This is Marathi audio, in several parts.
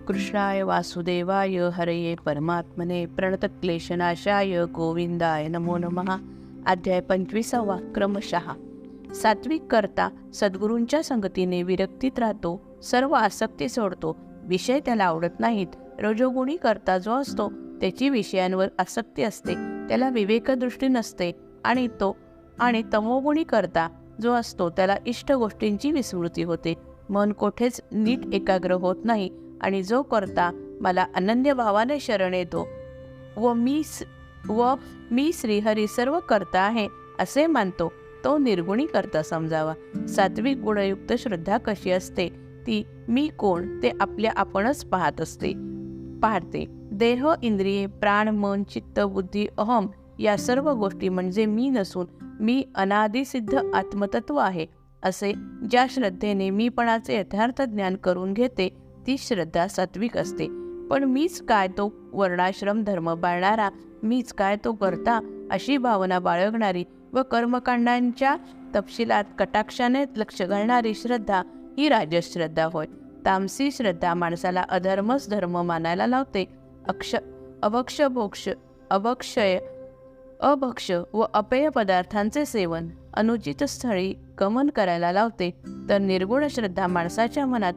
कृष्णाय वासुदेवाय हरये परमात्मने प्रणतक्लेशनाशाय गोविंदाय नमो नमः. अध्याय 25. क्रमशः. सात्विक करता सद्गुरूंच्या संगतीने विरक्तीत राहतो, सर्व आसक्ती सोडतो, विषय त्याला आवडत नाहीत. रजोगुणी करता जो असतो त्याची विषयांवर आसक्ती असते, त्याला विवेकदृष्टी नसते. आणि तमोगुणी करता जो असतो त्याला इष्ट गोष्टींची विस्मृती होते, मन कोठेच नीट एकाग्र होत नाही. आणि जो करता मला अनन्य भावाने शरण येतो व मी श्रीहरी सर्व करता आहे असे मानतो, तो निर्गुणी करता समजावा. सात्विक गुणयुक्त श्रद्धा कशी असते, ती मी कोण ते आपल्या आपणच पाहते. देह, इंद्रिये, प्राण, मन, चित्त, बुद्धी, अहम या सर्व गोष्टी म्हणजे मी नसून मी अनादिसिद्ध आत्मतत्व आहे असे ज्या श्रद्धेने मीपणाचे यथार्थ ज्ञान करून घेते ती श्रद्धा सात्विक असते. पण मीच काय तो वर्णाश्रम धर्म पाळणारा, मीच काय तो करता अशी भावना बाळगणारी व कर्मकांडांच्या तपशिलात कटाक्षाने लक्ष घालणारी श्रद्धा ही राजस श्रद्धा होय. तामसी श्रद्धा माणसाला अधर्मच धर्म मानायला लावते, अभक्ष व अपेय पदार्थांचे सेवन, अनुचित स्थळी गमन करायला लावते. तर निर्गुण श्रद्धा माणसाच्या मनात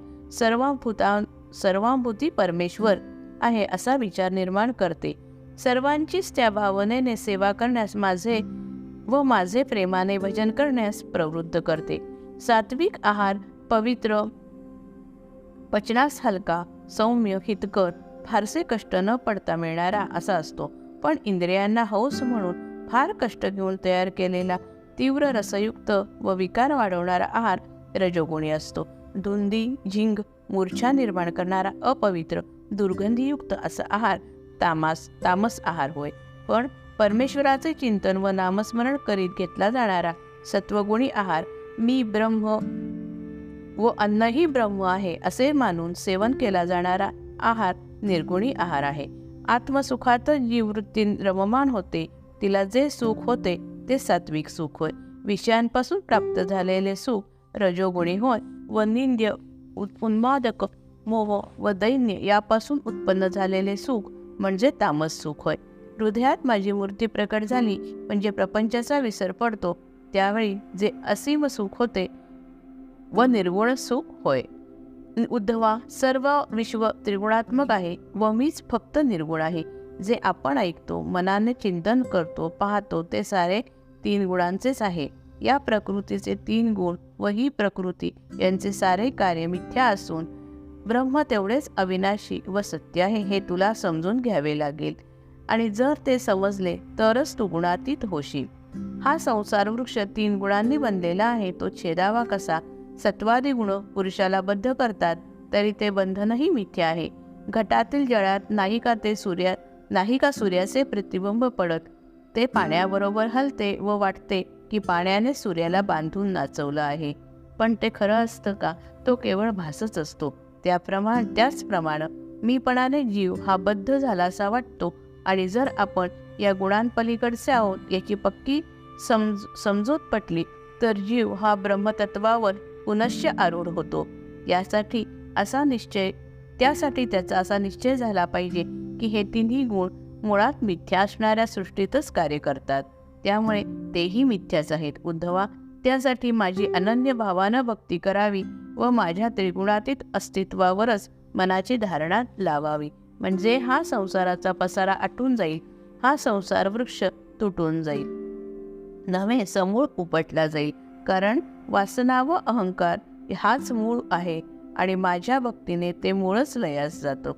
सर्वांभूती परमेश्वर आहे असा विचार निर्माण करते. सर्वांचीच त्या भावनेने सेवा करण्यास माझे प्रेमाने भजन करण्यास प्रवृत्त करते. सात्विक आहार पवित्र, पचनास हलका, सौम्य, हितकर, फारसे कष्ट न पडता मिळणारा असा असतो. पण इंद्रियांना हौस म्हणून फार कष्ट घेऊन तयार केलेला तीव्र रसयुक्त व विकार वाढवणारा आहार रजोगुणी असतो. धुंदी, झिंग, मूर्छा निर्माण करणारा अपवित्र, दुर्गंधीयुक्त असा आहार तामस आहार होय. पण परमेश्वराचे चिंतन व नामस्मरण करीत घेतला जाणारा सत्वगुणी आहार, मी ब्रह्म व अन्नही ब्रह्म आहे असे मानून सेवन केला जाणारा आहार निर्गुणी आहार आहे. आत्मसुखात जी वृत्ती रममाण होते, तिला जे सुख होते ते सात्विक सुख होय. विषयांपासून प्राप्त झालेले सुख रजोगुणी होय व निंद्य, उन्मादक, मोह व दैन्य यापासून उत्पन्न झालेले सुख म्हणजे तामस सुख होय. हृदयात माझी मूर्ती प्रकट झाली म्हणजे प्रपंचाचा विसर पडतो, त्यावेळी जे असीम सुख होते व निर्गुण सुख होय. उद्धवा, सर्व विश्व त्रिगुणात्मक आहे व मीच फक्त निर्गुण आहे. जे आपण ऐकतो, मनाने चिंतन करतो, पाहतो ते सारे 3 गुणांचेच आहे. या प्रकृतीचे 3 गुण व ही प्रकृती यांचे सारे कार्य मिथ्या असून ब्रह्म तेवढेच अविनाशी व सत्य आहे हे तुला समजून घ्यावे लागेल. आणि जर ते समजले तरच तू गुणातीत होशील. हा संसार वृक्ष 3 गुणांनी बनलेला आहे, तो छेदावा कसा? सत्वादी गुण पुरुषाला बद्ध करतात, तरी ते बंधनही मिथ्या आहे. घटातील जळात नाही का सूर्याचे प्रतिबिंब पडत, ते पाण्याबरोबर हलते व वाटते की पाण्याने सूर्याला बांधून नाचवलं आहे. पण ते खरं असतं का? तो केवळ भासच असतो. त्याचप्रमाणे मीपणाने जीव हा बद्ध झाला असा वाटतो. आणि जर आपण या गुणांपलीकडचे आहोत याची पक्की समजूत पटली तर जीव हा ब्रह्मतत्वावर पुनश्च आरूढ होतो. त्यासाठी त्याचा असा निश्चय झाला पाहिजे की हे 3ही गुण मुळात मिथ्या असणाऱ्या सृष्टीतच कार्य करतात, त्यामुळे तेही मिथ्याच आहेत. उद्धवा, त्यासाठी माझी अनन्य भावानं भक्ती करावी व माझ्या त्रिगुणातीत अस्तित्वावरच मनाची धारणा लावावी, म्हणजे हा संसाराचा पसारा आटून जाईल, हा संसार वृक्ष तुटून जाईल, नव्हे समूळ उपटला जाईल. कारण वासना व अहंकार हाच मूळ आहे आणि माझ्या भक्तीने ते मूळच लयास जातं.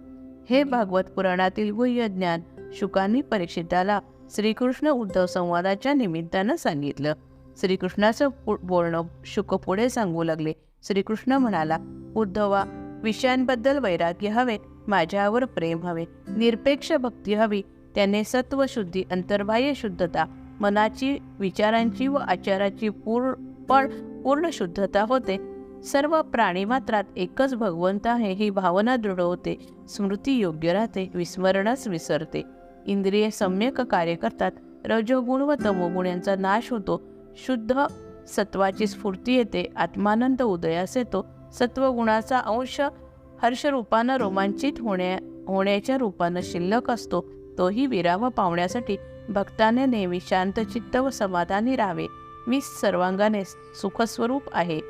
हे भागवत पुराणातील गुह्य ज्ञान शुकांनी परीक्षिताला श्रीकृष्ण उद्धव संवादाच्या निमित्तानं सांगितलं. श्रीकृष्णाचं बोलणं शुक पुढे सांगू लागले. श्रीकृष्ण म्हणाला, उद्धवा, विषयांबद्दल वैराग्य हवे, माझ्यावर प्रेम हवे, निरपेक्ष भक्ती हवी. त्याने सत्वशुद्धी, अंतर्बाह्य शुद्धता, मनाची, विचारांची व आचाराची पूर्ण शुद्धता होते. सर्व प्राणीमात्रात एकच भगवंत आहे ही भावना दृढ होते. स्मृती योग्य राहते, विस्मरणच विसरते. इंद्रिये सम्यक कार्य करतात. रजोगुण व तमोगुण यांचा नाश होतो. शुद्ध सत्वाची स्फूर्ती येते. आत्मानंद उदयास येतो. सत्वगुणाचा अंश हर्षरूपानं रोमांचित होण्याच्या रूपानं शिल्लक असतो, तोही विराम पावण्यासाठी भक्ताने नेहमी शांतचित्त व समाधानी राहावे. मी सर्वांगाने सुखस्वरूप आहे,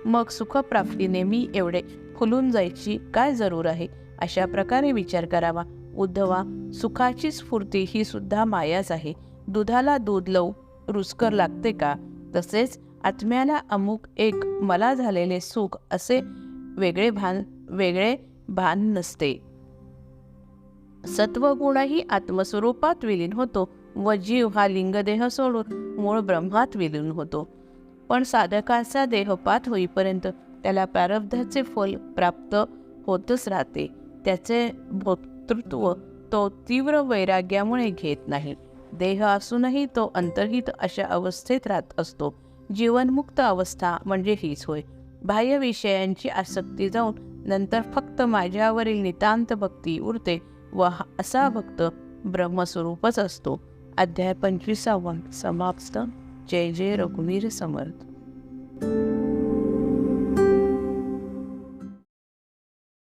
मग सुखप्राप्तीने मी एवढे फुलून जायची काय जरूर आहे, अशा प्रकारे विचार करावा. उद्धवा, सुखाची स्फूर्ती ही सुद्धा मायाच आहे. दुधाला दूध लावू रुचकर लागते का? तसेच आत्म्याला अमुक एक मला झालेले सुख असे वेगळे भान नसते. सत्वगुणही आत्मस्वरूपात विलीन होतो व जीव हा लिंगदेह सोडून मूळ ब्रह्मात विलीन होतो. पण साधकाचा देहपात होईपर्यंत त्याला प्रारब्धाचे फल प्राप्त होतच राहते. त्याचे भोक्तृत्व तो तीव्र वैराग्यामुळे घेत नाही. देह असूनही तो अंतर्हित अशा अवस्थेत राहत असतो. जीवनमुक्त अवस्था म्हणजे हीच होय. बाह्य विषयांची आसक्ती जाऊन नंतर फक्त माझ्यावरील नितांत भक्ती उरते व असा भक्त ब्रह्मस्वरूपच असतो. अध्याय 25 समाप्त. जय जय रघुवीर समर्थ.